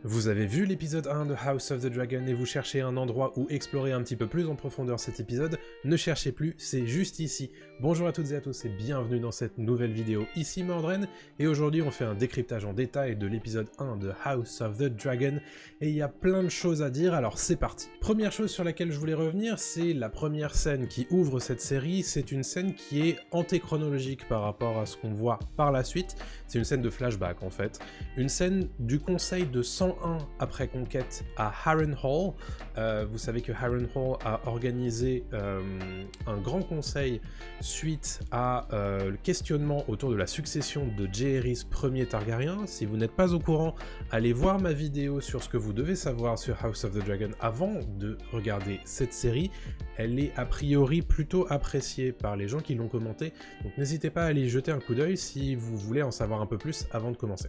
Vous avez vu l'épisode 1 de House of the Dragon et vous cherchez un endroit où explorer un petit peu plus en profondeur cet épisode, ne cherchez plus, c'est juste ici. Bonjour à toutes et à tous et bienvenue dans cette nouvelle vidéo, ici Mordren, et aujourd'hui on fait un décryptage en détail de l'épisode 1 de House of the Dragon, et il y a plein de choses à dire, alors c'est parti. Première chose sur laquelle je voulais revenir, c'est la première scène qui ouvre cette série, c'est une scène qui est antéchronologique par rapport à ce qu'on voit par la suite, c'est une scène de flashback en fait, une scène du conseil de 101 après conquête à Harrenhal. Vous savez que Harrenhal a organisé un grand conseil suite à le questionnement autour de la succession de Jaehaerys Ier Targaryen. Si vous n'êtes pas au courant, allez voir ma vidéo sur ce que vous devez savoir sur House of the Dragon avant de regarder cette série. Elle est a priori plutôt appréciée par les gens qui l'ont commenté, donc n'hésitez pas à aller y jeter un coup d'œil si vous voulez en savoir un peu plus avant de commencer.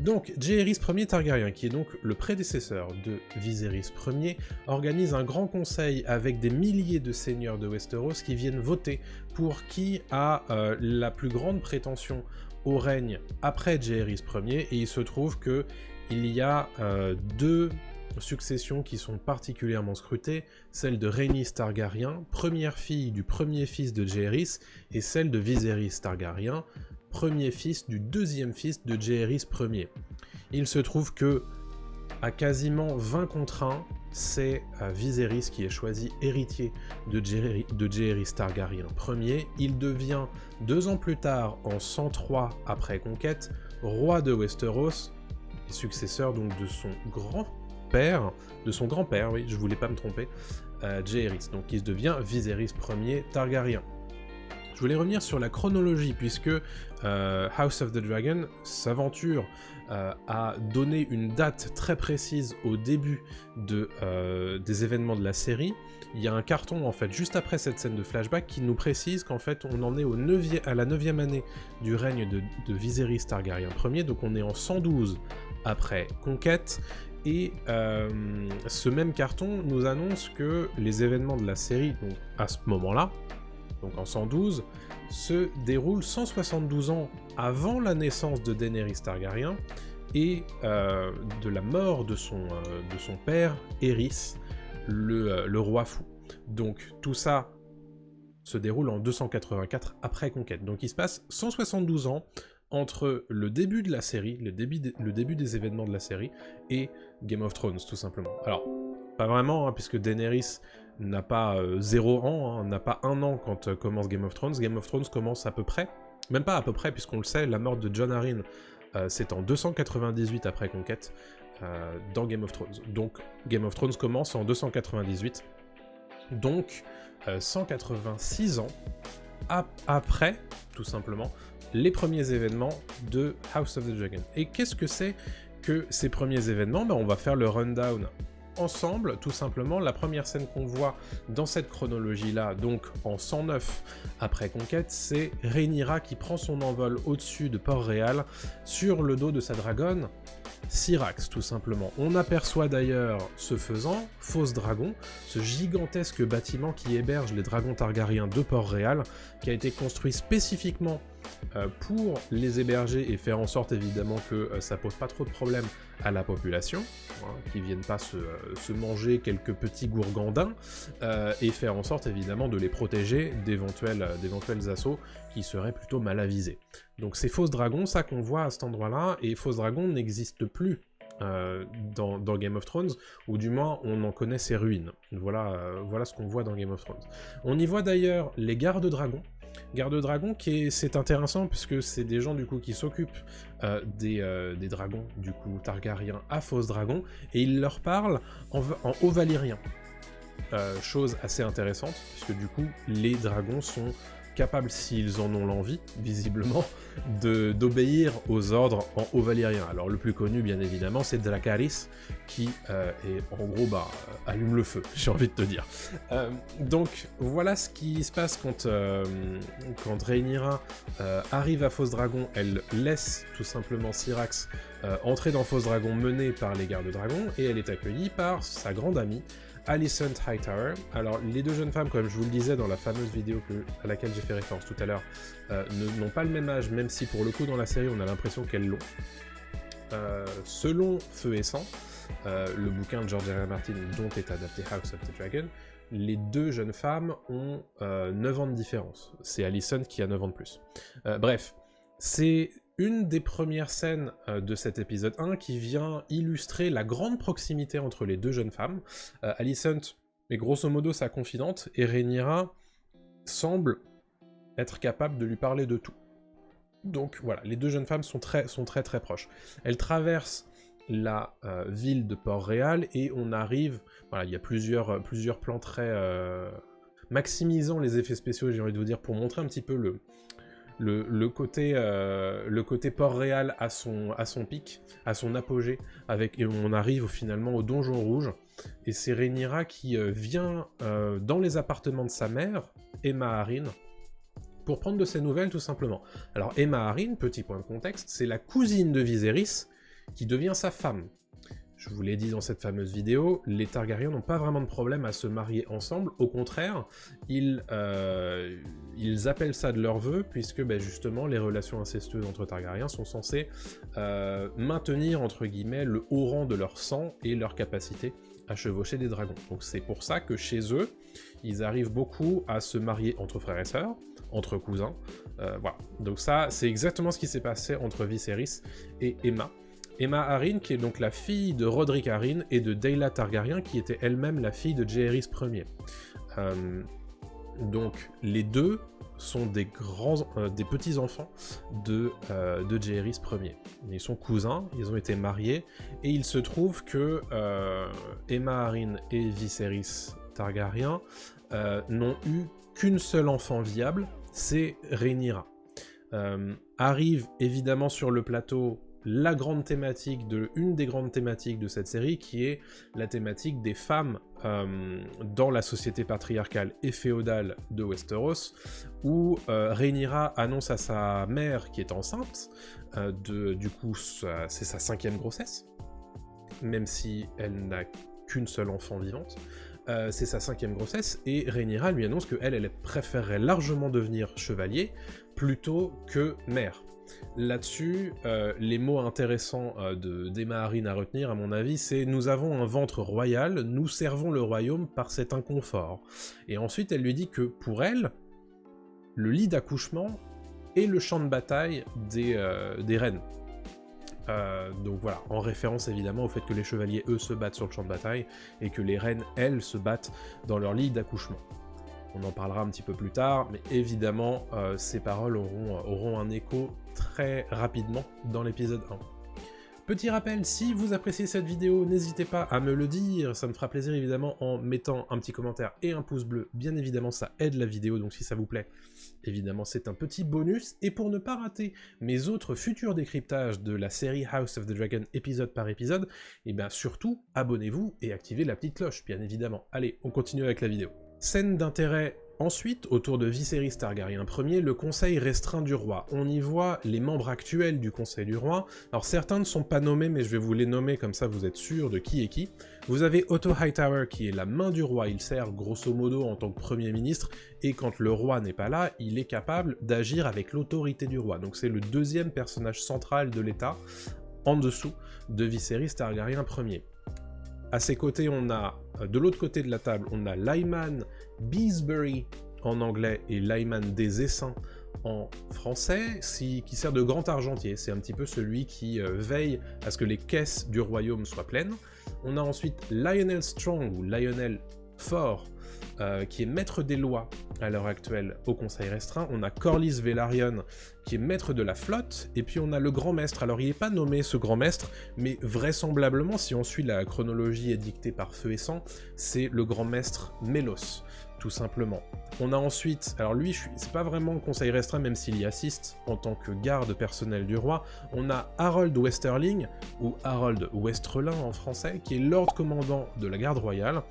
Donc, Jaehaerys Ier Targaryen, qui est donc le prédécesseur de Viserys Ier, organise un grand conseil avec des milliers de seigneurs de Westeros qui viennent voter pour qui a la plus grande prétention au règne après Jaehaerys Ier, et il se trouve que il y a deux successions qui sont particulièrement scrutées, celle de Rhaenys Targaryen, première fille du premier fils de Jaehaerys, et celle de Viserys Targaryen, premier fils du deuxième fils de Jaehaerys Ier. Il se trouve que, à quasiment 20 contre 1, c'est Viserys qui est choisi héritier de Jaehaerys Targaryen Ier. Il devient 2 ans plus tard, en 103 après conquête, roi de Westeros, et successeur donc de son grand-père, oui, je voulais pas me tromper, Jaehaerys, donc il devient Viserys Ier Targaryen. Je voulais revenir sur la chronologie, puisque House of the Dragon s'aventure à donner une date très précise au début des événements de la série. Il y a un carton, en fait, juste après cette scène de flashback, qui nous précise qu'en fait, on en est à la 9e année du règne de Viserys Targaryen Ier, donc on est en 112 après conquête, et ce même carton nous annonce que les événements de la série, donc à ce moment-là, donc en 112, se déroule 172 ans avant la naissance de Daenerys Targaryen et de la mort de son père, Aerys, le roi fou. Donc tout ça se déroule en 284 après conquête. Donc il se passe 172 ans entre le début de la série, le début des événements de la série, et Game of Thrones, tout simplement. Alors, pas vraiment, hein, puisque Daenerys n'a pas 0 ans, hein, n'a pas 1 an quand commence Game of Thrones. Game of Thrones commence à peu près, même pas à peu près, puisqu'on le sait, la mort de Jon Arryn, c'est en 298 après conquête, dans Game of Thrones. Donc, Game of Thrones commence en 298, donc 186 ans après, tout simplement, les premiers événements de House of the Dragon. Et qu'est-ce que c'est que ces premiers événements? On va faire le rundown ensemble, tout simplement. La première scène qu'on voit dans cette chronologie-là, donc en 109 après conquête, c'est Rhaenyra qui prend son envol au-dessus de Port-Réal sur le dos de sa dragonne, Syrax, tout simplement. On aperçoit d'ailleurs, ce faisant, Fausse Dragon, ce gigantesque bâtiment qui héberge les dragons Targaryens de Port-Réal, qui a été construit spécifiquement pour les héberger et faire en sorte évidemment que ça pose pas trop de problèmes à la population, hein, qui viennent pas se manger quelques petits gourgandins, et faire en sorte évidemment de les protéger d'éventuels assauts qui seraient plutôt mal avisés. Donc c'est Fausse Dragon, ça qu'on voit à cet endroit-là, et Fausse Dragon n'existe plus dans Game of Thrones, ou du moins on en connaît ses ruines. Voilà ce qu'on voit dans Game of Thrones. On y voit d'ailleurs les gardes-dragons, c'est intéressant puisque c'est des gens du coup qui s'occupent des dragons du coup Targaryens à Fausse Dragon, et ils leur parlent en haut valyrien. Chose assez intéressante puisque du coup les dragons sont capables, s'ils en ont l'envie, visiblement, d'obéir aux ordres en haut valyrien. Alors le plus connu, bien évidemment, c'est Dracarys, qui est en gros, allume le feu, j'ai envie de te dire. Donc voilà ce qui se passe quand Rhaenyra arrive à Fausse Dragon. Elle laisse tout simplement Syrax entrer dans Fausse Dragon menée par les gardes-dragons, et elle est accueillie par sa grande amie, Alicent Hightower. Alors, les deux jeunes femmes, comme je vous le disais dans la fameuse vidéo à laquelle j'ai fait référence tout à l'heure, n'ont pas le même âge, même si pour le coup dans la série on a l'impression qu'elles l'ont. selon Feu et Sang, le bouquin de George R. R. Martin dont est adapté House of the Dragon, les deux jeunes femmes ont 9 ans de différence. C'est Alicent qui a 9 ans de plus. Bref, c'est une des premières scènes de cet épisode 1 qui vient illustrer la grande proximité entre les deux jeunes femmes. Alicent est grosso modo sa confidente, et Rhaenyra semble être capable de lui parler de tout. Donc voilà, les deux jeunes femmes sont très très proches. Elles traversent la ville de Port-Réal, et on arrive... Voilà, il y a plusieurs plans très... maximisant les effets spéciaux, j'ai envie de vous dire, pour montrer un petit peu le côté Port-Réal à son pic, à son apogée, et on arrive finalement au Donjon Rouge, et c'est Rhaenyra qui vient dans les appartements de sa mère, Aemma Arryn, pour prendre de ses nouvelles tout simplement. Alors Aemma Arryn, petit point de contexte, c'est la cousine de Viserys, qui devient sa femme. Je vous l'ai dit dans cette fameuse vidéo, les Targaryens n'ont pas vraiment de problème à se marier ensemble, au contraire, ils appellent ça de leur vœu, puisque justement les relations incestueuses entre Targaryens sont censées maintenir, entre guillemets, le haut rang de leur sang et leur capacité à chevaucher des dragons. Donc c'est pour ça que chez eux, ils arrivent beaucoup à se marier entre frères et sœurs, entre cousins, voilà. Donc ça, c'est exactement ce qui s'est passé entre Viserys et Aemma. Aemma Arryn, qui est donc la fille de Roderick Arryn et de Daela Targaryen, qui était elle-même la fille de Jaehaerys Ier. Donc les deux sont des petits-enfants de Jaehaerys Ier. Ils sont cousins, ils ont été mariés, et il se trouve que Aemma Arryn et Viserys Targaryen n'ont eu qu'une seule enfant viable, c'est Rhaenyra. Arrive évidemment sur le plateau une des grandes thématiques de cette série, qui est la thématique des femmes dans la société patriarcale et féodale de Westeros, où Rhaenyra annonce à sa mère, qui est enceinte, du coup c'est sa 5e grossesse, même si elle n'a qu'une seule enfant vivante, c'est sa 5e grossesse, et Rhaenyra lui annonce qu'elle préférerait largement devenir chevalier plutôt que mère. Là-dessus, les mots intéressants d'Aemma Arryn à retenir, à mon avis, c'est « Nous avons un ventre royal, nous servons le royaume par cet inconfort ». Et ensuite, elle lui dit que, pour elle, le lit d'accouchement est le champ de bataille des reines. Donc voilà, en référence évidemment au fait que les chevaliers, eux, se battent sur le champ de bataille, et que les reines, elles, se battent dans leur lit d'accouchement. On en parlera un petit peu plus tard, mais évidemment, ces paroles auront un écho très rapidement dans l'épisode 1. Petit rappel, si vous appréciez cette vidéo, n'hésitez pas à me le dire, ça me fera plaisir évidemment en mettant un petit commentaire et un pouce bleu, bien évidemment ça aide la vidéo, donc si ça vous plaît, évidemment c'est un petit bonus, et pour ne pas rater mes autres futurs décryptages de la série House of the Dragon épisode par épisode, et bien surtout, abonnez-vous et activez la petite cloche, bien évidemment. Allez, on continue avec la vidéo. Scène d'intérêt ensuite, autour de Viserys Targaryen Ier, le conseil restreint du roi. On y voit les membres actuels du conseil du roi. Alors certains ne sont pas nommés, mais je vais vous les nommer, comme ça vous êtes sûr de qui est qui. Vous avez Otto Hightower qui est la main du roi, il sert grosso modo en tant que premier ministre, et quand le roi n'est pas là, il est capable d'agir avec l'autorité du roi. Donc c'est le deuxième personnage central de l'état, en dessous de Viserys Targaryen Ier. À ses côtés, on a, de l'autre côté de la table, on a Lyman Beesbury en anglais et Lyman des Essaims en français, qui sert de grand argentier. C'est un petit peu celui qui veille à ce que les caisses du royaume soient pleines. On a ensuite Lionel Strong, ou Lionel Fort, qui est maître des lois à l'heure actuelle au Conseil restreint. On a Corlys Velaryon, qui est maître de la flotte, et puis on a le grand maître. Alors il n'est pas nommé ce grand maître, mais vraisemblablement, si on suit la chronologie édictée par Feu et Sang, c'est le grand maître Mélos, tout simplement. On a ensuite, alors lui, c'est pas vraiment le Conseil restreint, même s'il y assiste en tant que garde personnel du roi. On a Harold Westerling, ou Harold Westrelin en français, qui est Lord Commandant de la Garde Royale,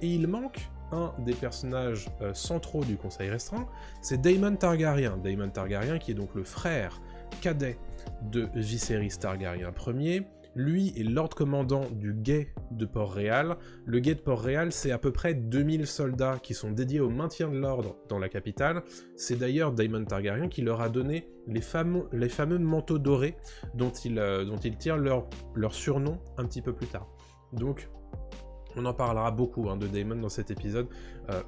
et il manque un des personnages centraux du Conseil restreint, c'est Daemon Targaryen. Daemon Targaryen qui est donc le frère cadet de Viserys Targaryen Ier, lui est Lord Commandant du guet de Port-Réal. Le guet de Port-Réal, c'est à peu près 2000 soldats qui sont dédiés au maintien de l'ordre dans la capitale. C'est d'ailleurs Daemon Targaryen qui leur a donné les fameux manteaux dorés dont ils tirent leur surnom un petit peu plus tard. Donc, on en parlera beaucoup de Daemon dans cet épisode,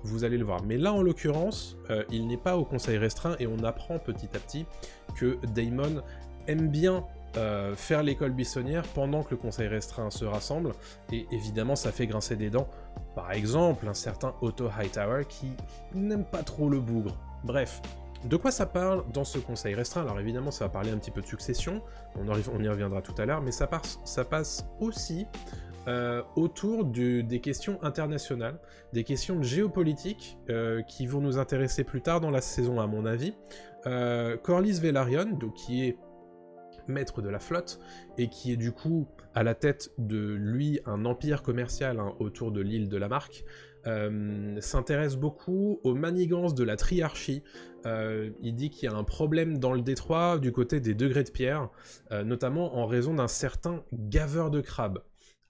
vous allez le voir. Mais là, en l'occurrence, il n'est pas au conseil restreint, et on apprend petit à petit que Daemon aime bien faire l'école buissonnière pendant que le conseil restreint se rassemble, et évidemment ça fait grincer des dents, par exemple un certain Otto Hightower qui n'aime pas trop le bougre. Bref, de quoi ça parle dans ce conseil restreint? Alors évidemment ça va parler un petit peu de succession, on y reviendra tout à l'heure, mais ça passe aussi autour des questions internationales, des questions géopolitiques qui vont nous intéresser plus tard dans la saison à mon avis. Corlys Velaryon, donc, qui est maître de la flotte, et qui est du coup à la tête de lui un empire commercial autour de l'île de la Marque, s'intéresse beaucoup aux manigances de la triarchie. Il dit qu'il y a un problème dans le détroit du côté des degrés de pierre, notamment en raison d'un certain gaveur de crabes.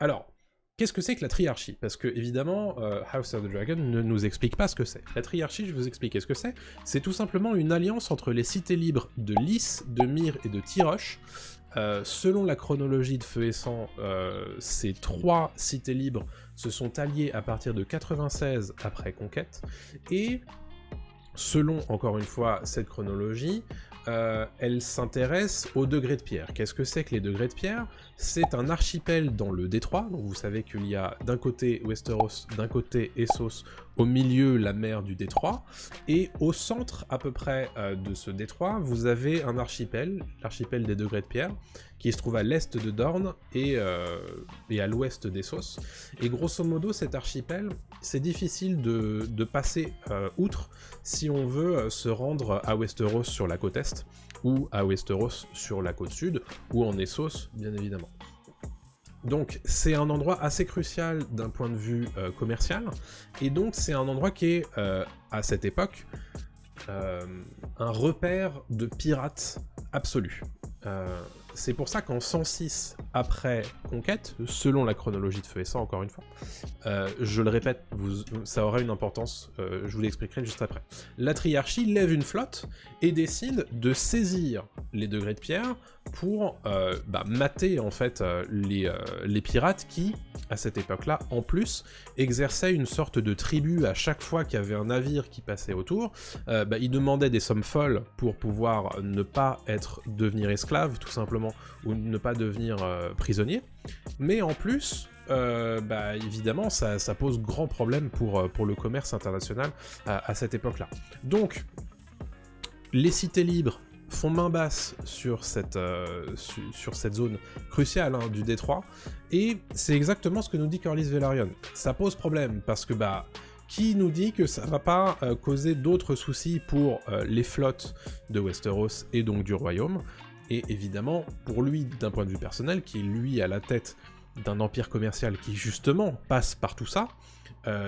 Alors, qu'est-ce que c'est que la triarchie? Parce que, évidemment, House of the Dragon ne nous explique pas ce que c'est. La triarchie, je vais vous expliquer ce que c'est. C'est tout simplement une alliance entre les cités libres de Lys, de Myr et de Tyrosh. Selon la chronologie de Feu et Sang, ces 3 cités libres se sont alliées à partir de 96 après Conquête, et selon, encore une fois, cette chronologie, elle s'intéresse aux degrés de pierre. Qu'est-ce que c'est que les degrés de pierre? C'est un archipel dans le détroit, donc vous savez qu'il y a d'un côté Westeros, d'un côté Essos, au milieu la mer du détroit, et au centre à peu près de ce détroit, vous avez un archipel, l'archipel des degrés de pierre, qui se trouve à l'est de Dorne et à l'ouest d'Essos. Et grosso modo, cet archipel, c'est difficile de passer outre si on veut se rendre à Westeros sur la côte est, ou à Westeros sur la côte sud, ou en Essos, bien évidemment. Donc c'est un endroit assez crucial d'un point de vue commercial, et donc c'est un endroit qui est, à cette époque, un repère de pirates absolu. C'est pour ça qu'en 106 après Conquête, selon la chronologie de Feu et Sang, encore une fois, je le répète, ça aura une importance, je vous l'expliquerai juste après. La triarchie lève une flotte et décide de saisir les degrés de pierre pour mater en fait les pirates qui, à cette époque-là, en plus, exerçaient une sorte de tribut à chaque fois qu'il y avait un navire qui passait autour. Ils demandaient des sommes folles pour pouvoir ne pas devenir esclave, tout simplement, ou ne pas devenir prisonnier. Mais en plus, évidemment, ça pose grand problème pour le commerce international à cette époque-là. Donc, les cités libres font main basse sur cette zone cruciale du détroit, et c'est exactement ce que nous dit Corlys Velaryon. Ça pose problème, parce que qui nous dit que ça va pas causer d'autres soucis pour les flottes de Westeros et donc du royaume, et évidemment pour lui d'un point de vue personnel, qui est lui à la tête d'un empire commercial qui justement passe par tout ça,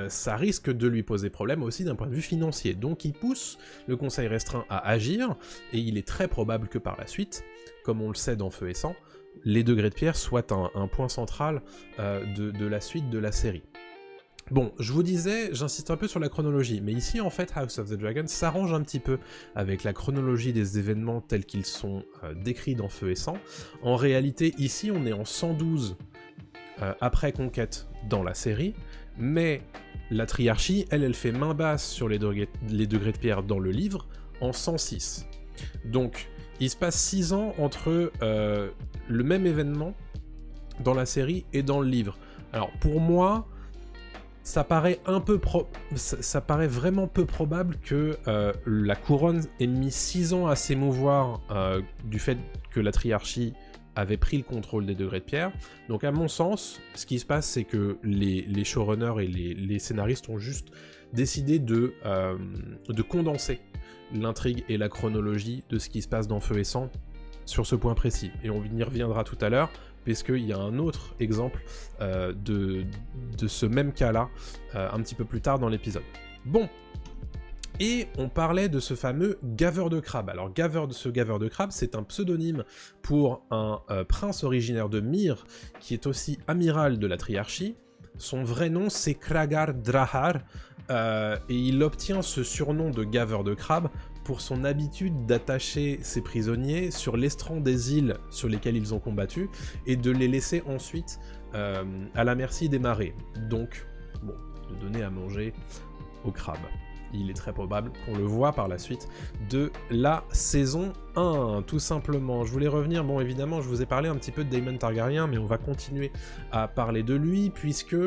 ça risque de lui poser problème aussi d'un point de vue financier. Donc il pousse le conseil restreint à agir, et il est très probable que par la suite, comme on le sait dans Feu et Sang, les degrés de pierre soient un point central de la suite de la série. Bon, je vous disais, j'insiste un peu sur la chronologie, mais ici en fait House of the Dragon s'arrange un petit peu avec la chronologie des événements tels qu'ils sont décrits dans Feu et Sang. En réalité, ici on est en 112 après Conquête dans la série, mais la triarchie, elle fait main basse sur les degrés de pierre dans le livre en 106. Donc, il se passe 6 ans entre le même événement dans la série et dans le livre. Alors, pour moi, ça paraît vraiment peu probable que la couronne ait mis 6 ans à s'émouvoir du fait que la triarchie avait pris le contrôle des degrés de pierre. Donc à mon sens, ce qui se passe, c'est que les showrunners et les scénaristes ont juste décidé de condenser l'intrigue et la chronologie de ce qui se passe dans Feu et Sang sur ce point précis. Et on y reviendra tout à l'heure, puisqu'il y a un autre exemple de ce même cas-là un petit peu plus tard dans l'épisode. Bon, Et on parlait de ce fameux gaveur de crabe. Alors ce gaveur de crabe, c'est un pseudonyme pour un prince originaire de Myr, qui est aussi amiral de la Triarchie. Son vrai nom, c'est Kragar Drahar, et il obtient ce surnom de gaveur de crabe pour son habitude d'attacher ses prisonniers sur l'estran des îles sur lesquelles ils ont combattu, et de les laisser ensuite à la merci des marées. Donc, bon, de donner à manger aux crabes. Il est très probable qu'on le voit par la suite de la saison 1, tout simplement. Je voulais revenir, bon évidemment, je vous ai parlé un petit peu de Daemon Targaryen, mais on va continuer à parler de lui, puisque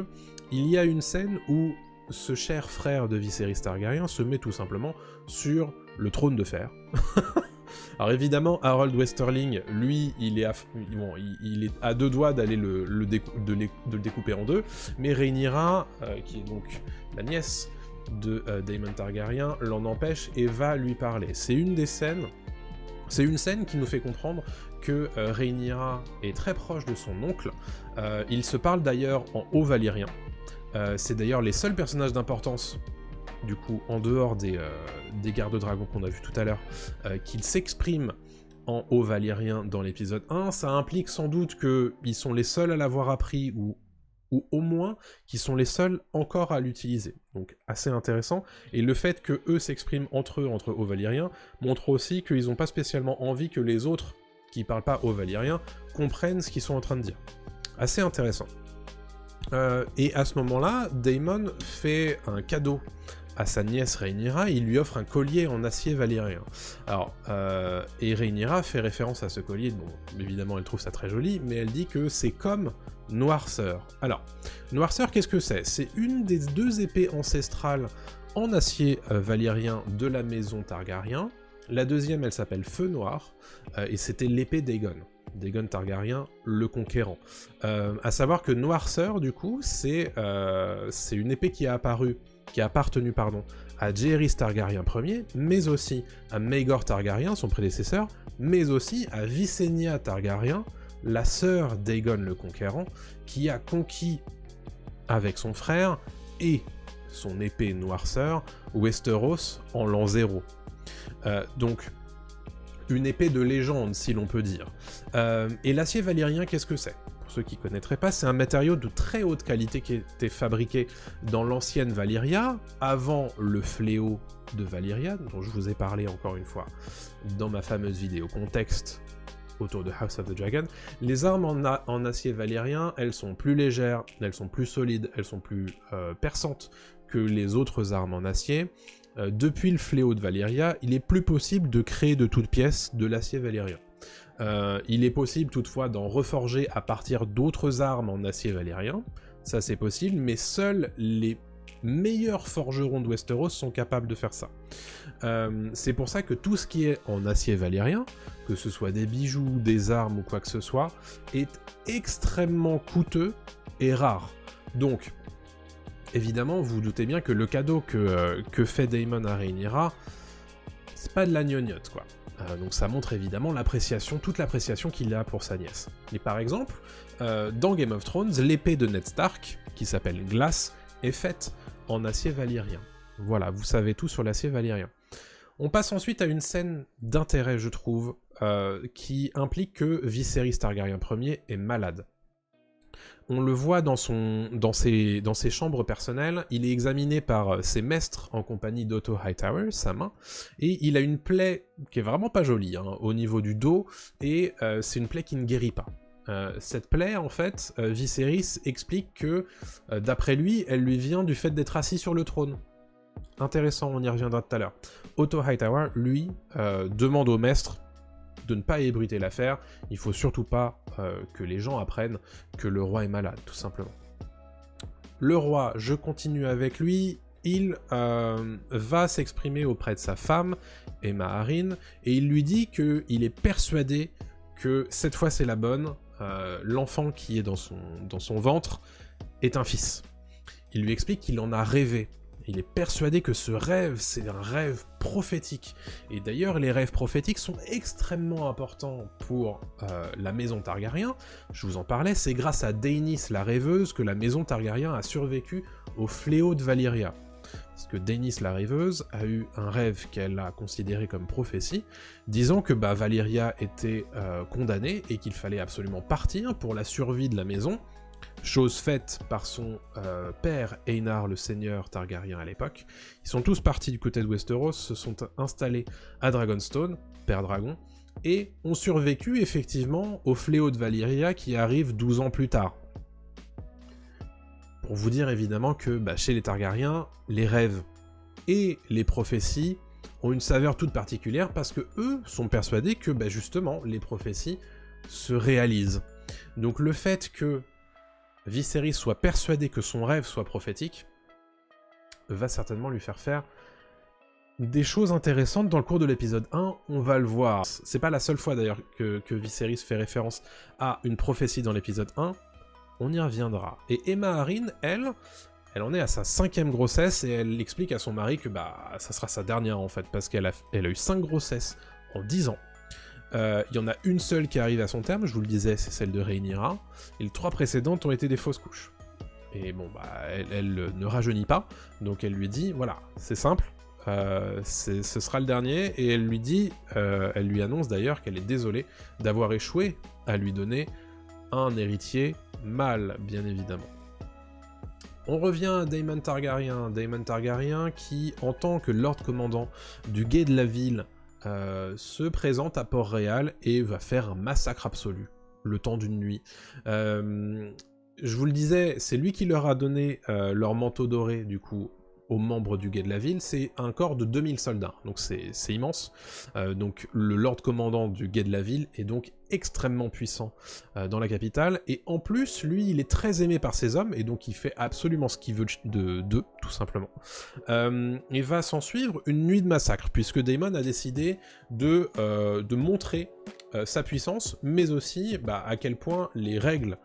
il y a une scène où ce cher frère de Viserys Targaryen se met tout simplement sur le trône de fer. Alors évidemment, Harold Westerling, lui, il est à deux doigts d'aller de le découper en deux, mais Rhaenyra, qui est donc la nièce de Daemon Targaryen, l'en empêche et va lui parler. C'est une scène qui nous fait comprendre que Rhaenyra est très proche de son oncle. Ils se parlent d'ailleurs en haut valyrien. C'est d'ailleurs les seuls personnages d'importance, du coup, en dehors des gardes-dragons qu'on a vu tout à l'heure, qu'ils s'expriment en haut valyrien dans l'épisode 1. Ça implique sans doute qu'ils sont les seuls à l'avoir appris, ou au moins qui sont les seuls encore à l'utiliser. Donc assez intéressant, et le fait que eux s'expriment entre haut valyrien, montre aussi qu'ils n'ont pas spécialement envie que les autres, qui parlent pas haut valyrien, comprennent ce qu'ils sont en train de dire. Assez intéressant. Et à ce moment-là, Daemon fait un cadeau à sa nièce Rhaenyra, il lui offre un collier en acier valyrien. Alors, et Rhaenyra fait référence à ce collier, bon, évidemment elle trouve ça très joli, mais elle dit que c'est comme Noirceur. Alors, Noirceur, qu'est-ce que c'est? C'est une des deux épées ancestrales en acier valyrien de la maison Targaryen. La deuxième, elle s'appelle Feu Noir, et c'était l'épée d'Aegon. Daemon Targaryen, le conquérant. À savoir que Noirceur, du coup, c'est une épée qui a apparu, qui a appartenu, à Jaehaerys Targaryen Ier, mais aussi à Maegor Targaryen, son prédécesseur, mais aussi à Visenya Targaryen, la sœur d'Aegon le Conquérant, qui a conquis avec son frère et son épée Noirceur Westeros en l'an 0. Donc, une épée de légende, si l'on peut dire. Et l'acier valyrien, qu'est-ce que c'est? Pour ceux qui ne connaîtraient pas, c'est un matériau de très haute qualité qui était fabriqué dans l'ancienne Valyria, avant le fléau de Valyria, dont je vous ai parlé encore une fois dans ma fameuse vidéo contexte autour de House of the Dragon. Les armes en acier valyrien, elles sont plus légères, elles sont plus solides, elles sont plus perçantes que les autres armes en acier. Depuis le fléau de Valyria, il est plus possible de créer de toutes pièces de l'acier valyrien. Il est possible toutefois d'en reforger à partir d'autres armes en acier valyrien, ça c'est possible, mais seuls les meilleurs forgerons de Westeros sont capables de faire ça. C'est pour ça que tout ce qui est en acier valyrien, que ce soit des bijoux, des armes ou quoi que ce soit, est extrêmement coûteux et rare. Donc, évidemment, vous vous doutez bien que le cadeau que fait Daemon à Rhaenyra, c'est pas de la gnognotte, quoi. Donc ça montre évidemment l'appréciation, toute l'appréciation qu'il a pour sa nièce. Et par exemple, dans Game of Thrones, l'épée de Ned Stark, qui s'appelle Glass, est faite en acier valyrien. Voilà, vous savez tout sur l'acier valyrien. On passe ensuite à une scène d'intérêt, je trouve, qui implique que Viserys Targaryen Ier est malade. On le voit dans ses chambres personnelles, il est examiné par ses maîtres en compagnie d'Otto Hightower, sa main, et il a une plaie qui est vraiment pas jolie, hein, au niveau du dos, et c'est une plaie qui ne guérit pas. Cette plaie, en fait, Viserys explique que, d'après lui, elle lui vient du fait d'être assis sur le trône. Intéressant, on y reviendra tout à l'heure. Otto Hightower, lui, demande au maître de ne pas ébruiter l'affaire, il faut surtout pas que les gens apprennent que le roi est malade, tout simplement. Le roi, je continue avec lui, il va s'exprimer auprès de sa femme, Aemma Arryn, et il lui dit qu'il est persuadé que cette fois c'est la bonne, l'enfant qui est dans son ventre est un fils. Il lui explique qu'il en a rêvé. Il est persuadé que ce rêve, c'est un rêve prophétique. Et d'ailleurs, les rêves prophétiques sont extrêmement importants pour la maison Targaryen. Je vous en parlais, c'est grâce à Daenys la rêveuse que la maison Targaryen a survécu au fléau de Valyria. parce que Daenerys la rêveuse a eu un rêve qu'elle a considéré comme prophétie, disant que Valyria était condamnée et qu'il fallait absolument partir pour la survie de la maison, chose faite par son père Einar le seigneur Targaryen à l'époque. Ils sont tous partis du côté de Westeros, se sont installés à Dragonstone, Père Dragon, et ont survécu effectivement au fléau de Valyria qui arrive 12 ans plus tard. Pour vous dire évidemment que chez les Targaryens, les rêves et les prophéties ont une saveur toute particulière parce que eux sont persuadés que justement les prophéties se réalisent. Donc le fait que Viserys soit persuadé que son rêve soit prophétique va certainement lui faire des choses intéressantes dans le cours de l'épisode 1, on va le voir. C'est pas la seule fois d'ailleurs que Viserys fait référence à une prophétie dans l'épisode 1, on y reviendra. Et Aemma Arryn, elle en est à sa 5e grossesse et elle explique à son mari que ça sera sa dernière en fait, parce qu'elle a eu 5 grossesses en 10 ans. Il y en a une seule qui arrive à son terme, je vous le disais, c'est celle de Rhaenyra, et les 3 précédentes ont été des fausses couches. Et bon, elle ne rajeunit pas, donc elle lui dit, voilà, c'est simple, ce sera le dernier, et elle lui annonce d'ailleurs qu'elle est désolée d'avoir échoué à lui donner un héritier mâle, bien évidemment. On revient à Daemon Targaryen qui, en tant que Lord Commandant du guet de la ville, se présente à Port-Réal et va faire un massacre absolu, le temps d'une nuit. Je vous le disais, c'est lui qui leur a donné leur manteau doré, du coup, aux membres du guet de la ville. C'est un corps de 2000 soldats, donc c'est immense. Donc le Lord Commandant du guet de la ville est donc extrêmement puissant dans la capitale, et en plus, lui, il est très aimé par ses hommes, et donc il fait absolument ce qu'il veut d'eux, tout simplement. Il va s'en suivre une nuit de massacre, puisque Daemon a décidé de montrer sa puissance, mais aussi à quel point les règles,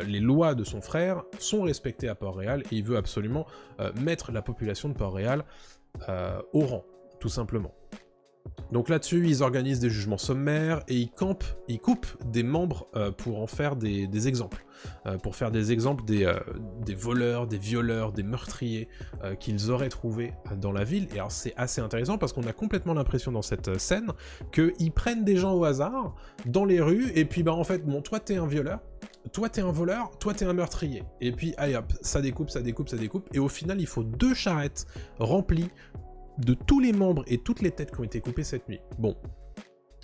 les lois de son frère sont respectées à Port-Réal, et il veut absolument mettre la population de Port-Réal au rang, tout simplement. Donc là-dessus, ils organisent des jugements sommaires, et ils coupent des membres pour en faire des exemples. Pour faire des exemples des voleurs, des violeurs, des meurtriers qu'ils auraient trouvés dans la ville. Et alors c'est assez intéressant parce qu'on a complètement l'impression dans cette scène qu'ils prennent des gens au hasard dans les rues, et puis en fait, bon, toi t'es un violeur, toi t'es un voleur, toi t'es un meurtrier. Et puis, allez hop, ça découpe, et au final, il faut 2 charrettes remplies de tous les membres et toutes les têtes qui ont été coupées cette nuit. Bon,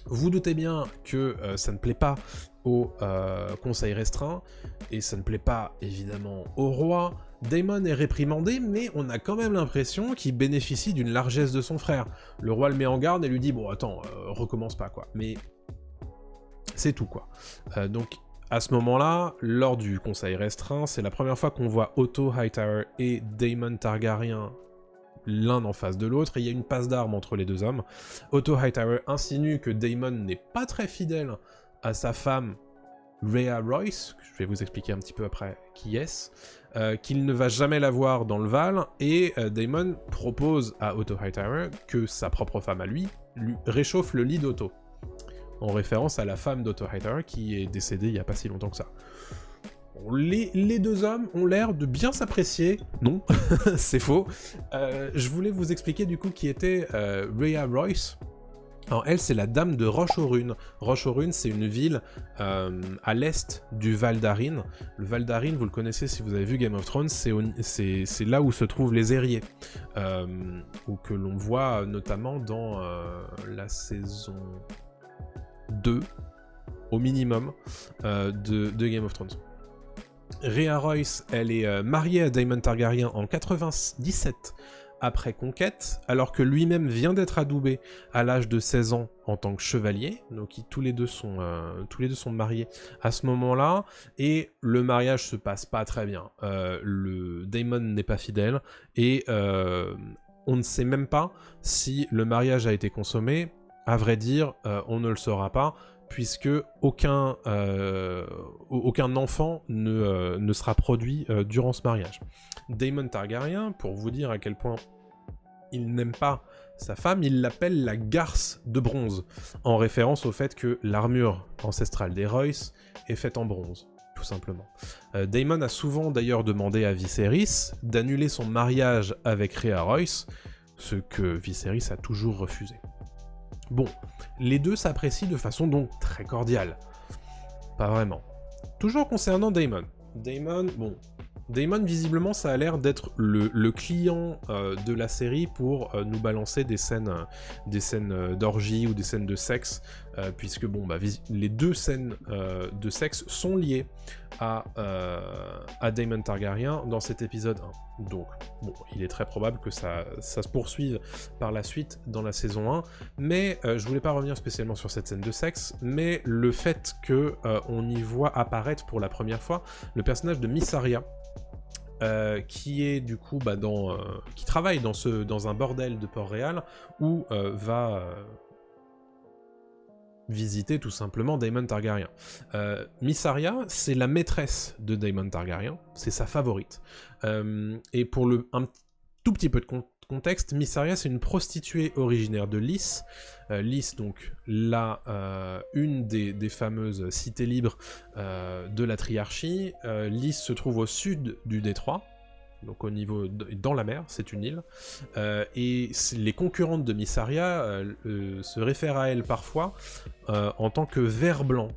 vous doutez bien que ça ne plaît pas au conseil restreint, et ça ne plaît pas évidemment au roi. Daemon est réprimandé, mais on a quand même l'impression qu'il bénéficie d'une largesse de son frère. Le roi le met en garde et lui dit, bon attends, recommence pas quoi. Mais c'est tout quoi. Donc à ce moment-là, lors du conseil restreint, c'est la première fois qu'on voit Otto Hightower et Daemon Targaryen l'un en face de l'autre, et il y a une passe d'armes entre les deux hommes. Otto Hightower insinue que Daemon n'est pas très fidèle à sa femme Rhea Royce, que je vais vous expliquer un petit peu après qui est-ce, qu'il ne va jamais la voir dans le Val, et Daemon propose à Otto Hightower que sa propre femme à lui réchauffe le lit d'Otto, en référence à la femme d'Otto Hightower qui est décédée il n'y a pas si longtemps que ça. Les deux hommes ont l'air de bien s'apprécier. Non, c'est faux. Je voulais vous expliquer du coup qui était Rhea Royce. Alors elle, c'est la dame de Roche-aux-Runes. Roche-aux-Runes, c'est une ville à l'est du Val d'Arryn. Le Val d'Arryn, vous le connaissez si vous avez vu Game of Thrones, c'est là où se trouvent les Aériers, ou que l'on voit notamment dans la saison 2, au minimum, de Game of Thrones. Rhea Royce, elle est mariée à Daemon Targaryen en 97 après conquête, alors que lui-même vient d'être adoubé à l'âge de 16 ans en tant que chevalier, donc tous les deux sont mariés à ce moment-là, et le mariage se passe pas très bien. Le Daemon n'est pas fidèle, et on ne sait même pas si le mariage a été consommé. À vrai dire, on ne le saura pas, puisque aucun enfant ne sera produit durant ce mariage. Daemon Targaryen, pour vous dire à quel point il n'aime pas sa femme, il l'appelle la garce de bronze, en référence au fait que l'armure ancestrale des Royce est faite en bronze. tout simplement. Daemon a souvent d'ailleurs demandé à Viserys d'annuler son mariage avec Rhea Royce, ce que Viserys a toujours refusé. Bon, les deux s'apprécient de façon donc très cordiale. Pas vraiment. Toujours concernant Daemon. Daemon, visiblement, ça a l'air d'être le client de la série pour nous balancer des scènes d'orgie ou des scènes de sexe, puisque les deux scènes de sexe sont liées à Daemon Targaryen dans cet épisode 1. Donc, bon, il est très probable que ça se poursuive par la suite dans la saison 1, mais je voulais pas revenir spécialement sur cette scène de sexe, mais le fait que on y voit apparaître pour la première fois le personnage de Mysaria, qui est du coup qui travaille dans un bordel de Port-Réal où va visiter tout simplement Daemon Targaryen. Mysaria, c'est la maîtresse de Daemon Targaryen, c'est sa favorite. Et pour un tout petit peu de contexte, Mysaria, c'est une prostituée originaire de Lys. Lys, donc, une des fameuses cités libres de la Triarchie. Lys se trouve au sud du détroit, donc dans la mer, c'est une île. Et les concurrentes de Mysaria se réfèrent à elle parfois en tant que ver blanc.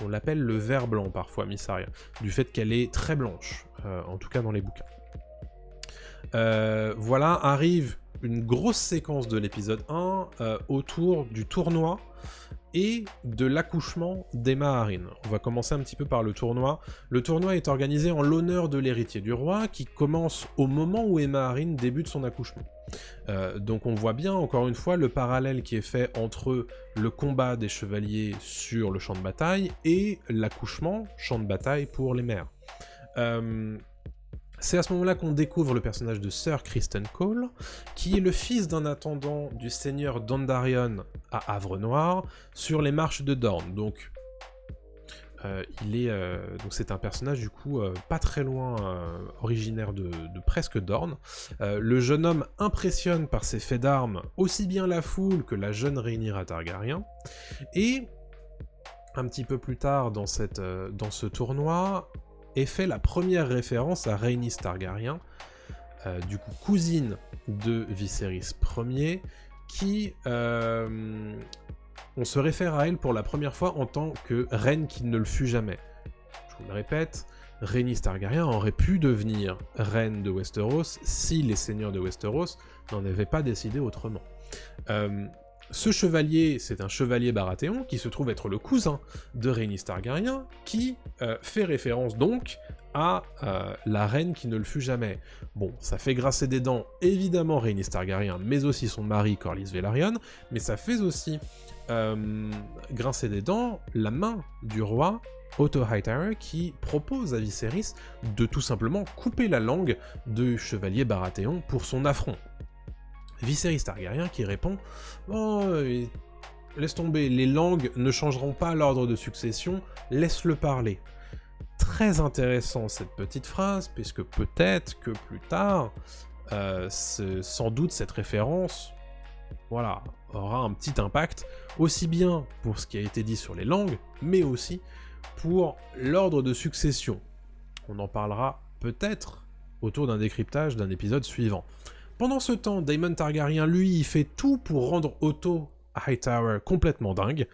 On l'appelle le ver blanc parfois, Mysaria, du fait qu'elle est très blanche, en tout cas dans les bouquins. Voilà, arrive une grosse séquence de l'épisode 1 autour du tournoi et de l'accouchement d'Aemma Arryn. On va commencer un petit peu par le tournoi. Le tournoi est organisé en l'honneur de l'héritier du roi, qui commence au moment où Aemma Arryn débute son accouchement. Donc on voit bien, encore une fois, le parallèle qui est fait entre le combat des chevaliers sur le champ de bataille et l'accouchement, champ de bataille pour les mères. C'est à ce moment-là qu'on découvre le personnage de Sir Criston Cole, qui est le fils d'un intendant du seigneur Dondarrion à Havre-Noir, sur les marches de Dorne. Donc, c'est un personnage du coup pas très loin, originaire de presque Dorne. Le jeune homme impressionne par ses faits d'armes aussi bien la foule que la jeune Rhaenyra Targaryen. Et un petit peu plus tard dans ce tournoi, est fait la première référence à Rhaenys Targaryen, du coup cousine de Viserys Ier, qui on se réfère à elle pour la première fois en tant que reine qui ne le fut jamais. Je vous le répète, Rhaenys Targaryen aurait pu devenir reine de Westeros si les seigneurs de Westeros n'en avaient pas décidé autrement. Ce chevalier, c'est un chevalier Baratheon qui se trouve être le cousin de Rhaenys Targaryen, qui fait référence donc à la reine qui ne le fut jamais. Bon, ça fait grincer des dents, évidemment, Rhaenys Targaryen, mais aussi son mari Corlys Velaryon, mais ça fait aussi grincer des dents la main du roi Otto Hightower qui propose à Viserys de tout simplement couper la langue du chevalier Baratheon pour son affront. Viserys Targaryen qui répond « Oh, laisse tomber, les langues ne changeront pas l'ordre de succession, laisse-le parler. » Très intéressant cette petite phrase, puisque peut-être que plus tard, sans doute cette référence, voilà, aura un petit impact, aussi bien pour ce qui a été dit sur les langues, mais aussi pour l'ordre de succession. On en parlera peut-être autour d'un décryptage d'un épisode suivant. Pendant ce temps, Daemon Targaryen, lui, il fait tout pour rendre Otto Hightower complètement dingue.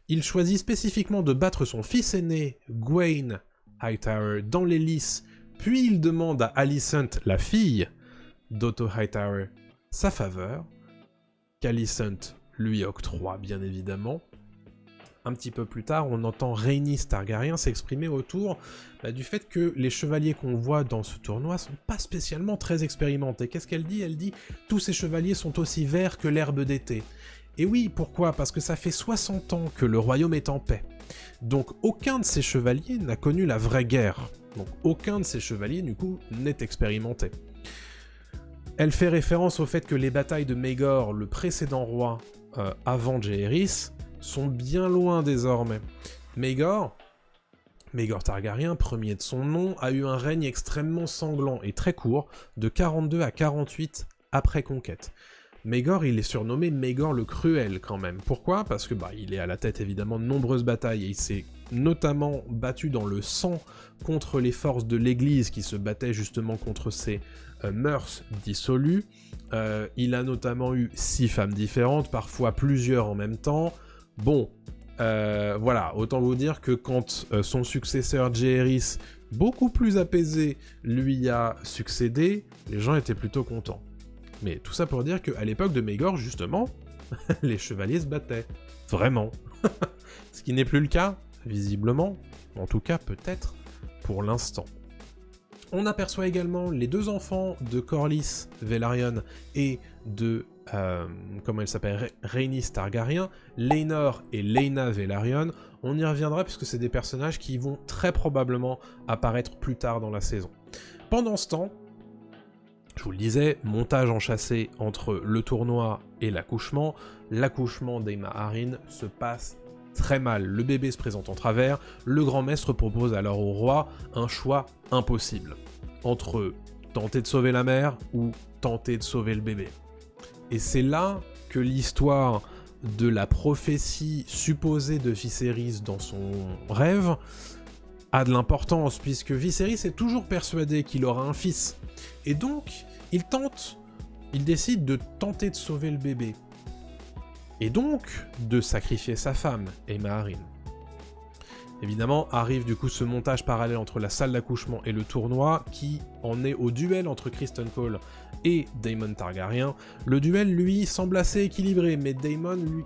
Il choisit spécifiquement de battre son fils aîné, Gwaine Hightower, dans les lices, puis il demande à Alicent, la fille d'Otto Hightower, sa faveur, qu'Alicent lui octroie bien évidemment. Un petit peu plus tard, on entend Rhaenys Targaryen s'exprimer autour du fait que les chevaliers qu'on voit dans ce tournoi sont pas spécialement très expérimentés. Qu'est-ce qu'elle dit ? Elle dit « Tous ces chevaliers sont aussi verts que l'herbe d'été ». Et oui, pourquoi ? Parce que ça fait 60 ans que le royaume est en paix. Donc aucun de ces chevaliers n'a connu la vraie guerre. Donc aucun de ces chevaliers, du coup, n'est expérimenté. Elle fait référence au fait que les batailles de Maegor, le précédent roi avant Jaehaerys, sont bien loin désormais. Maegor Targaryen, premier de son nom, a eu un règne extrêmement sanglant et très court, de 42 à 48 après conquête. Maegor, il est surnommé Maegor le Cruel quand même. Pourquoi ? Parce que il est à la tête évidemment de nombreuses batailles et il s'est notamment battu dans le sang contre les forces de l'Église qui se battaient justement contre ces mœurs dissolues. Il a notamment eu 6 femmes différentes, parfois plusieurs en même temps. Bon, voilà, autant vous dire que quand son successeur Jaehaerys, beaucoup plus apaisé, lui a succédé, les gens étaient plutôt contents. Mais tout ça pour dire qu'à l'époque de Maegor, justement, les chevaliers se battaient. Vraiment. Ce qui n'est plus le cas, visiblement, en tout cas peut-être, pour l'instant. On aperçoit également les 2 enfants de Corlys Velaryon et de, comment elle s'appelle, Rhaenys Targaryen, Laenor et Laena Velaryon. On y reviendra puisque c'est des personnages qui vont très probablement apparaître plus tard dans la saison. Pendant ce temps, je vous le disais, montage enchâssé entre le tournoi et l'accouchement. L'accouchement d'Aemma Arryn se passe très mal. Le bébé se présente en travers. Le grand maître propose alors au roi un choix impossible. Entre tenter de sauver la mère ou tenter de sauver le bébé. Et c'est là que l'histoire de la prophétie supposée de Viserys dans son rêve a de l'importance, puisque Viserys est toujours persuadé qu'il aura un fils. Et donc, il décide de tenter de sauver le bébé. Et donc, de sacrifier sa femme, Aemma Arryn. Évidemment, arrive du coup ce montage parallèle entre la salle d'accouchement et le tournoi, qui en est au duel entre Criston Cole et Daemon Targaryen. Le duel, lui, semble assez équilibré, mais Daemon, lui,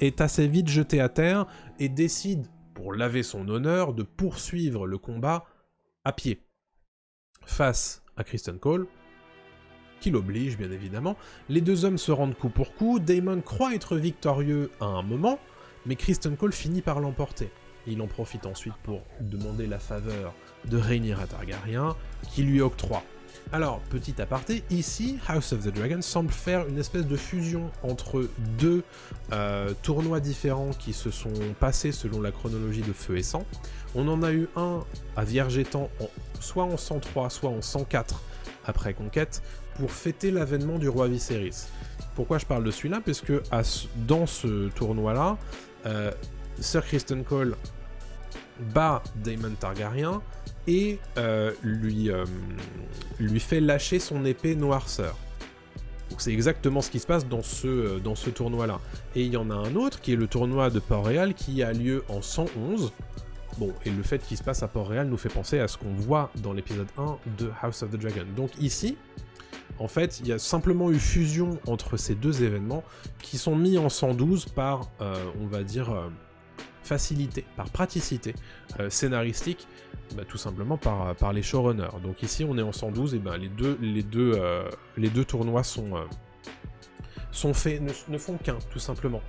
est assez vite jeté à terre et décide, pour laver son honneur, de poursuivre le combat à pied. Face à Criston Cole, qui l'oblige bien évidemment, les 2 hommes se rendent coup pour coup, Daemon croit être victorieux à un moment, mais Criston Cole finit par l'emporter. Il en profite ensuite pour demander la faveur de Rhaenyra Targaryen, qui lui octroie. Alors, petit aparté, ici, House of the Dragon semble faire une espèce de fusion entre 2 tournois différents qui se sont passés selon la chronologie de Feu et Sang. On en a eu un à Viergetan, soit en 103, soit en 104 après Conquête, pour fêter l'avènement du roi Viserys. Pourquoi je parle de celui-là? Parce que dans ce tournoi-là, Sir Criston Cole bat Daemon Targaryen et lui fait lâcher son épée noirceur. Donc c'est exactement ce qui se passe dans ce tournoi-là. Et il y en a un autre qui est le tournoi de Port-Réal qui a lieu en 111. Bon, et le fait qu'il se passe à Port-Réal nous fait penser à ce qu'on voit dans l'épisode 1 de House of the Dragon. Donc ici, en fait, il y a simplement eu fusion entre ces 2 événements qui sont mis en 112 par, on va dire, facilité, par praticité scénaristique, tout simplement par les showrunners. Donc ici, on est en 112, et les deux tournois sont faits, ne font qu'un, tout simplement.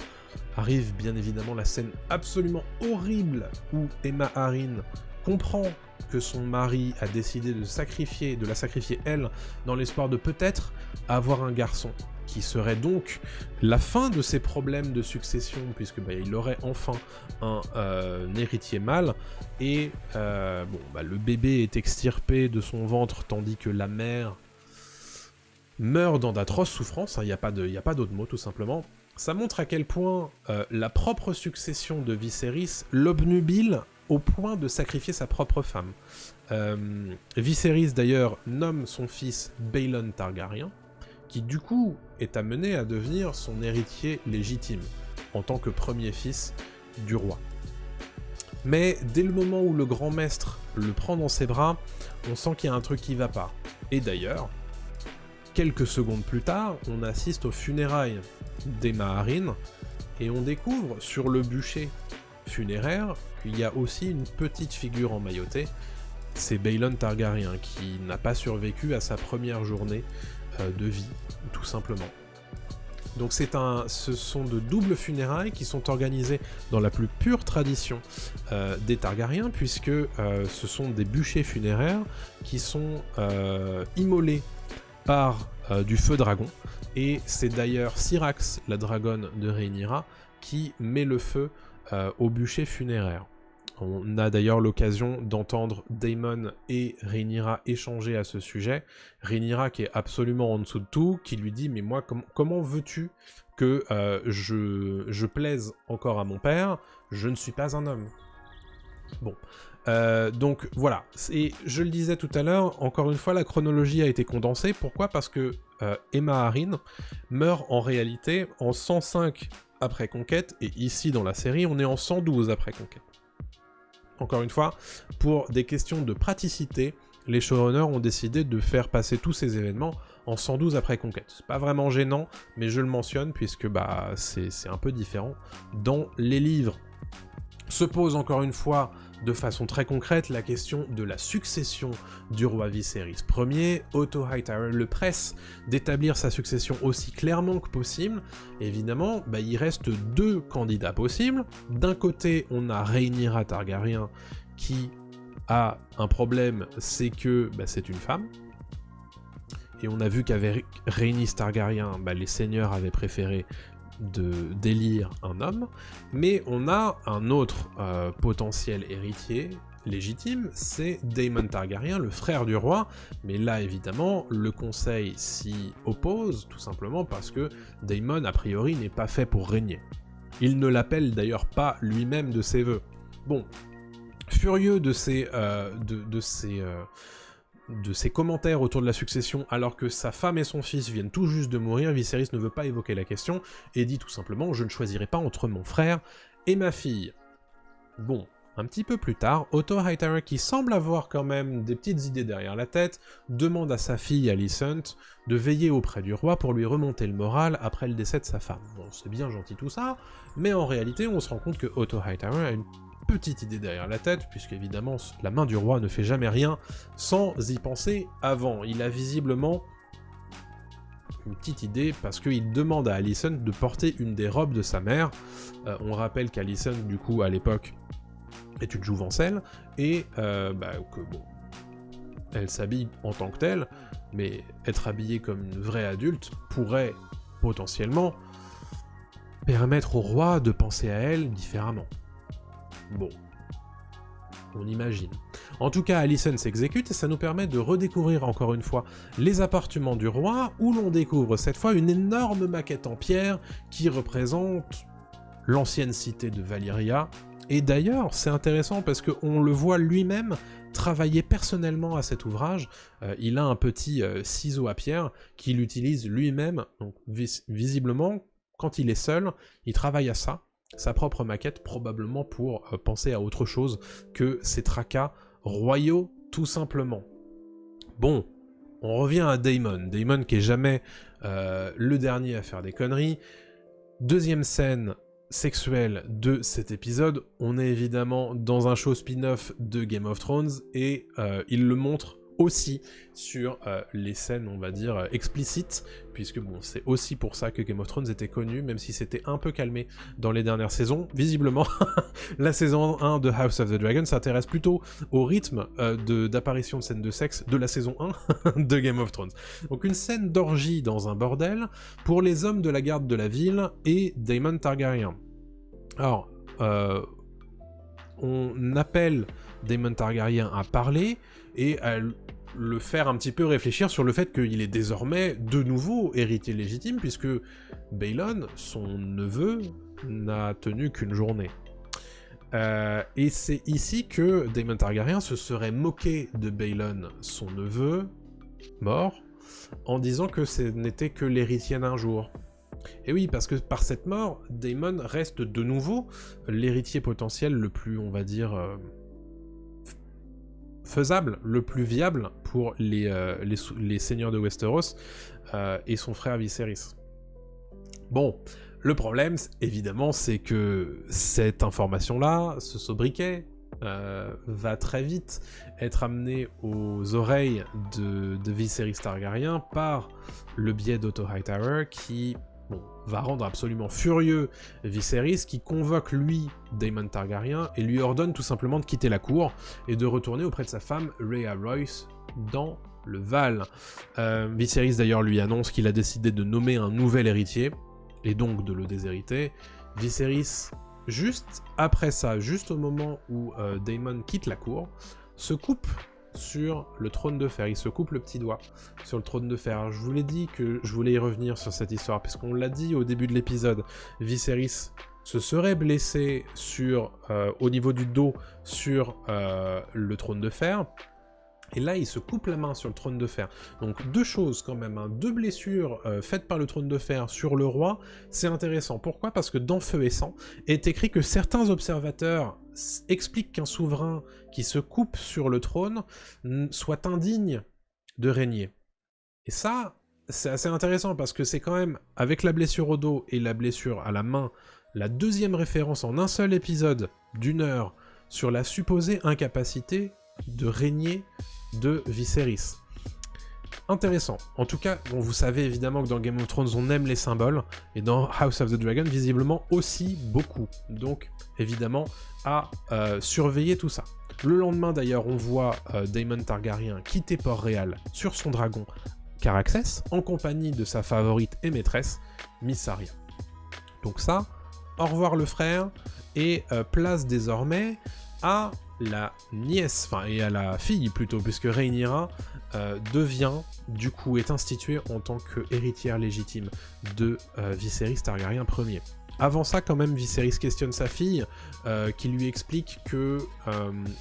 Arrive bien évidemment la scène absolument horrible où Aemma Arryn comprend que son mari a décidé de la sacrifier elle, dans l'espoir de peut-être avoir un garçon, qui serait donc la fin de ses problèmes de succession, puisque il aurait enfin un héritier mâle, et le bébé est extirpé de son ventre, tandis que la mère meurt dans d'atroces souffrances, il n'y a pas d'autre mot tout simplement. Ça montre à quel point la propre succession de Viserys l'obnubile au point de sacrifier sa propre femme. Viserys d'ailleurs nomme son fils Baelon Targaryen, qui du coup est amené à devenir son héritier légitime, en tant que premier fils du roi. Mais dès le moment où le grand maître le prend dans ses bras, on sent qu'il y a un truc qui va pas. Et d'ailleurs, quelques secondes plus tard, on assiste aux funérailles d'Aemma Arryn, et on découvre sur le bûcher funéraire qu'il y a aussi une petite figure emmaillotée, c'est Baelon Targaryen, qui n'a pas survécu à sa première journée de vie, tout simplement. Donc ce sont de doubles funérailles qui sont organisées dans la plus pure tradition des Targaryens, puisque ce sont des bûchers funéraires qui sont immolés par du feu dragon, et c'est d'ailleurs Syrax, la dragonne de Rhaenyra, qui met le feu au bûcher funéraire. On a d'ailleurs l'occasion d'entendre Daemon et Rhaenyra échanger à ce sujet. Rhaenyra qui est absolument en dessous de tout, qui lui dit « Mais moi, comment veux-tu que je plaise encore à mon père? Je ne suis pas un homme. » Bon, donc voilà, et je le disais tout à l'heure, encore une fois, la chronologie a été condensée. Pourquoi ? Parce que Aemma Arryn meurt en réalité en 105 après Conquête, et ici dans la série, on est en 112 après Conquête. Encore une fois, pour des questions de praticité, les showrunners ont décidé de faire passer tous ces événements en 112 après Conquête. C'est pas vraiment gênant, mais je le mentionne puisque c'est un peu différent. Dans les livres, se pose encore une fois de façon très concrète la question de la succession du roi Viserys Ier. Otto Hightower le presse d'établir sa succession aussi clairement que possible. Évidemment, il reste deux candidats possibles. D'un côté, on a Rhaenyra Targaryen qui a un problème, c'est que c'est une femme. Et on a vu qu'avec Rhaenys Targaryen, les seigneurs avaient préféré d'élire un homme, mais on a un autre potentiel héritier légitime, c'est Daemon Targaryen, le frère du roi, mais là évidemment le conseil s'y oppose, tout simplement parce que Daemon a priori n'est pas fait pour régner. Il ne l'appelle d'ailleurs pas lui-même de ses vœux. Bon, furieux de ces commentaires autour de la succession alors que sa femme et son fils viennent tout juste de mourir, Viserys ne veut pas évoquer la question et dit tout simplement « Je ne choisirai pas entre mon frère et ma fille ». Bon, un petit peu plus tard, Otto Hightower, qui semble avoir quand même des petites idées derrière la tête, demande à sa fille Alicent de veiller auprès du roi pour lui remonter le moral après le décès de sa femme. Bon, c'est bien gentil tout ça, mais en réalité on se rend compte que Otto Hightower a une petite idée derrière la tête, puisqu'évidemment la main du roi ne fait jamais rien sans y penser avant. Il a visiblement une petite idée parce qu'il demande à Alicent de porter une des robes de sa mère. On rappelle qu'Alicent, du coup, à l'époque, est une jouvencelle, et que bon, elle s'habille en tant que telle, mais être habillée comme une vraie adulte pourrait potentiellement permettre au roi de penser à elle différemment. Bon, on imagine. En tout cas, Alicent s'exécute et ça nous permet de redécouvrir encore une fois les appartements du roi, où l'on découvre cette fois une énorme maquette en pierre qui représente l'ancienne cité de Valyria. Et d'ailleurs, c'est intéressant parce qu'on le voit lui-même travailler personnellement à cet ouvrage. Il a un petit ciseau à pierre qu'il utilise lui-même, donc visiblement, quand il est seul, il travaille à ça. Sa propre maquette, probablement pour penser à autre chose que ses tracas royaux, tout simplement. Bon, on revient à Daemon. Daemon qui est jamais le dernier à faire des conneries. Deuxième scène sexuelle de cet épisode, on est évidemment dans un show spin-off de Game of Thrones, et il le montre aussi sur les scènes, on va dire, explicites, puisque bon, c'est aussi pour ça que Game of Thrones était connu, même si c'était un peu calmé dans les dernières saisons. Visiblement, la saison 1 de House of the Dragon s'intéresse plutôt au rythme d'apparition de scènes de sexe de la saison 1 de Game of Thrones. Donc une scène d'orgie dans un bordel pour les hommes de la garde de la ville et Daemon Targaryen. Alors, on appelle Daemon Targaryen à parler et à le faire un petit peu réfléchir sur le fait qu'il est désormais de nouveau héritier légitime, puisque Baelon, son neveu, n'a tenu qu'une journée. Et c'est ici que Daemon Targaryen se serait moqué de Baelon, son neveu, mort, en disant que ce n'était que l'héritier d'un jour. Et oui, parce que par cette mort, Daemon reste de nouveau l'héritier potentiel le plus, on va dire, faisable, le plus viable pour les seigneurs de Westeros et son frère Viserys. Bon, le problème, évidemment, c'est que cette information-là, ce sobriquet, va très vite être amené aux oreilles de Viserys Targaryen par le biais d'Otto Hightower qui va rendre absolument furieux Viserys, qui convoque lui Daemon Targaryen et lui ordonne tout simplement de quitter la cour et de retourner auprès de sa femme Rhea Royce dans le Val. Viserys d'ailleurs lui annonce qu'il a décidé de nommer un nouvel héritier et donc de le déshériter. Viserys, juste après ça, juste au moment où Daemon quitte la cour, se coupe sur le trône de fer, il se coupe le petit doigt sur le trône de fer. Je vous l'ai dit que je voulais y revenir sur cette histoire, puisqu'on l'a dit au début de l'épisode, Viserys se serait blessé au niveau du dos sur le trône de fer. Et là, il se coupe la main sur le trône de fer. Donc 2 choses quand même, hein. 2 blessures faites par le trône de fer sur le roi, c'est intéressant. Pourquoi ? Parce que dans Feu et Sang est écrit que certains observateurs expliquent qu'un souverain qui se coupe sur le trône soit indigne de régner. Et ça, c'est assez intéressant parce que c'est quand même, avec la blessure au dos et la blessure à la main, la 2e référence en un seul épisode d'1 heure sur la supposée incapacité de régner de Viserys. Intéressant. En tout cas, bon, vous savez évidemment que dans Game of Thrones, on aime les symboles, et dans House of the Dragon, visiblement aussi beaucoup. Donc, évidemment, à surveiller tout ça. Le lendemain, d'ailleurs, on voit Daemon Targaryen quitter Port-Réal sur son dragon Caraxès, en compagnie de sa favorite et maîtresse, Mysaria. Donc ça, au revoir le frère, et place désormais à la nièce, enfin, et à la fille plutôt, puisque Rhaenyra est instituée en tant qu'héritière légitime de Viserys Targaryen Ier. Avant ça, quand même, Viserys questionne sa fille, qui lui explique que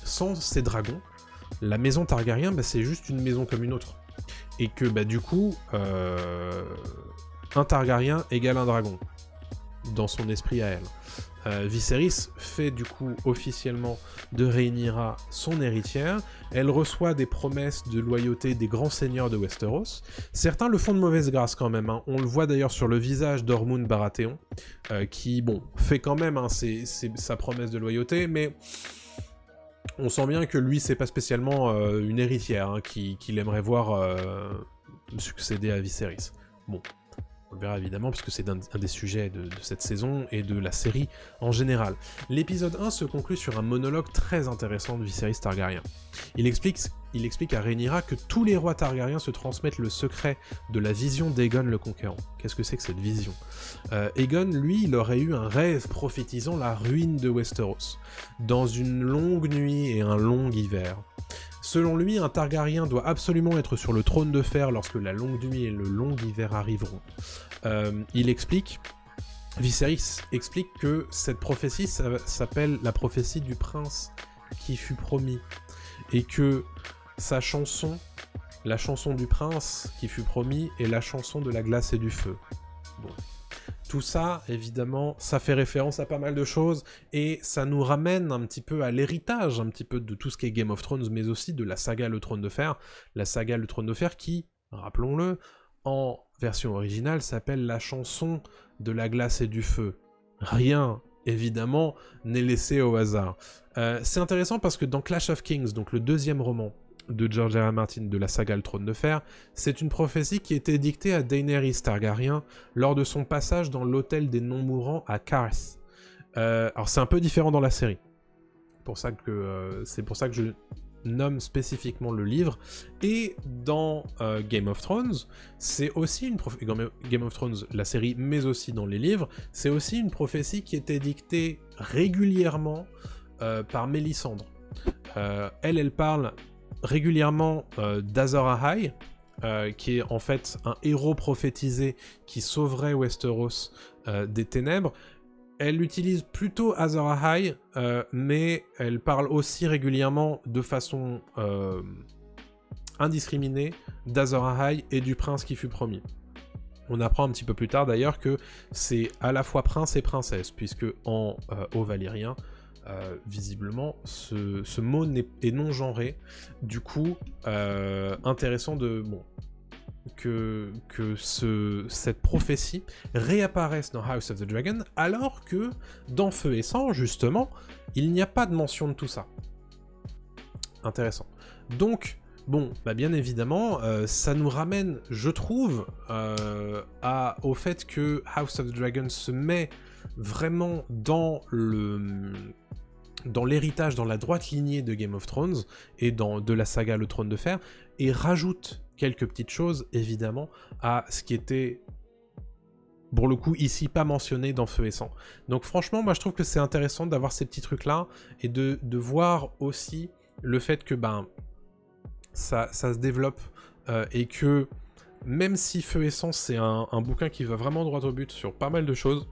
sans ses dragons, la maison Targaryen, c'est juste une maison comme une autre. Et que, un Targaryen égale un dragon, dans son esprit à elle. Viserys fait du coup officiellement de Rhaenyra son héritière. Elle reçoit des promesses de loyauté des grands seigneurs de Westeros. Certains le font de mauvaise grâce quand même, hein. On le voit d'ailleurs sur le visage d'Ormund Baratheon, qui, fait quand même sa promesse de loyauté, mais on sent bien que lui, c'est pas spécialement une héritière, hein, qu'il aimerait voir succéder à Viserys. Bon. On le verra évidemment, parce que c'est un des sujets de cette saison et de la série en général. L'épisode 1 se conclut sur un monologue très intéressant de Viserys Targaryen. Il explique à Rhaenyra que tous les rois Targaryens se transmettent le secret de la vision d'Aegon le Conquérant. Qu'est-ce que c'est que cette vision ? Aegon, lui, il aurait eu un rêve prophétisant la ruine de Westeros, dans une longue nuit et un long hiver. Selon lui, un Targaryen doit absolument être sur le trône de fer lorsque la longue nuit et le long hiver arriveront. Viserys explique que cette prophétie s'appelle la prophétie du prince qui fut promis, et que sa chanson, la chanson du prince qui fut promis, est la chanson de la glace et du feu. Bon. Tout ça, évidemment, ça fait référence à pas mal de choses, et ça nous ramène un petit peu à l'héritage, un petit peu de tout ce qui est Game of Thrones, mais aussi de la saga Le Trône de Fer. La saga Le Trône de Fer qui, rappelons-le, en version originale, s'appelle la chanson de la glace et du feu. Rien, évidemment, n'est laissé au hasard. C'est intéressant parce que dans Clash of Kings, donc le 2e roman de George R. R. Martin de la saga Le Trône de Fer, c'est une prophétie qui était dictée à Daenerys Targaryen lors de son passage dans l'hôtel des non-mourants à Qarth. Alors c'est un peu différent dans la série. C'est pour ça que je nomme spécifiquement le livre. Et dans Game of Thrones, c'est aussi une Game of Thrones, la série, mais aussi dans les livres, c'est aussi une prophétie qui était dictée régulièrement par Mélisandre. Elle parle régulièrement d'Azor Ahai, qui est en fait un héros prophétisé qui sauverait Westeros des ténèbres. Elle utilise plutôt Azor Ahai, mais elle parle aussi régulièrement de façon indiscriminée d'Azor Ahai et du prince qui fut promis. On apprend un petit peu plus tard d'ailleurs que c'est à la fois prince et princesse, puisque en haut valyrien, visiblement, ce mot est non genré. Du coup, intéressant que cette prophétie réapparaisse dans House of the Dragon, alors que dans Feu et Sang, justement, il n'y a pas de mention de tout ça. Intéressant. Donc, bien évidemment, ça nous ramène, je trouve, au fait que House of the Dragon se met vraiment dans l'héritage, dans la droite lignée de Game of Thrones et de la saga Le Trône de Fer, et rajoute quelques petites choses, évidemment, à ce qui était, pour le coup, ici pas mentionné dans Feu et Sang. Donc franchement, moi je trouve que c'est intéressant d'avoir ces petits trucs-là, et de voir aussi le fait que ça se développe, et que même si Feu et Sang, c'est un bouquin qui va vraiment droit au but sur pas mal de choses,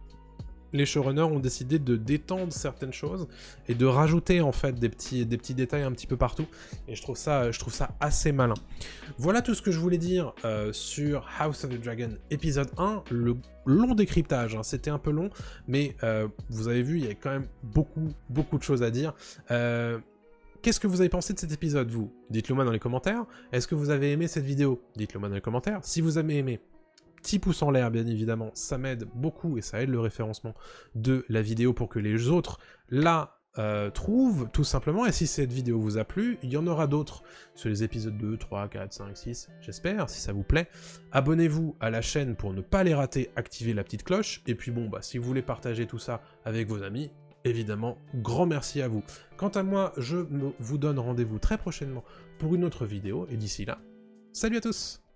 les showrunners ont décidé de détendre certaines choses et de rajouter en fait des petits détails un petit peu partout. Et je trouve ça assez malin. Voilà tout ce que je voulais dire sur House of the Dragon épisode 1. Le long décryptage, hein, c'était un peu long, mais vous avez vu, il y a quand même beaucoup de choses à dire. Qu'est-ce que vous avez pensé de cet épisode, vous? Dites-le moi dans les commentaires. Est-ce que vous avez aimé cette vidéo? Dites-le moi dans les commentaires. Si vous avez aimé, petit pouce en l'air, bien évidemment, ça m'aide beaucoup et ça aide le référencement de la vidéo pour que les autres la trouvent, tout simplement. Et si cette vidéo vous a plu, il y en aura d'autres sur les épisodes 2, 3, 4, 5, 6, j'espère, si ça vous plaît. Abonnez-vous à la chaîne pour ne pas les rater, activez la petite cloche. Et puis bon, bah, si vous voulez partager tout ça avec vos amis, évidemment, grand merci à vous. Quant à moi, je vous donne rendez-vous très prochainement pour une autre vidéo. Et d'ici là, salut à tous!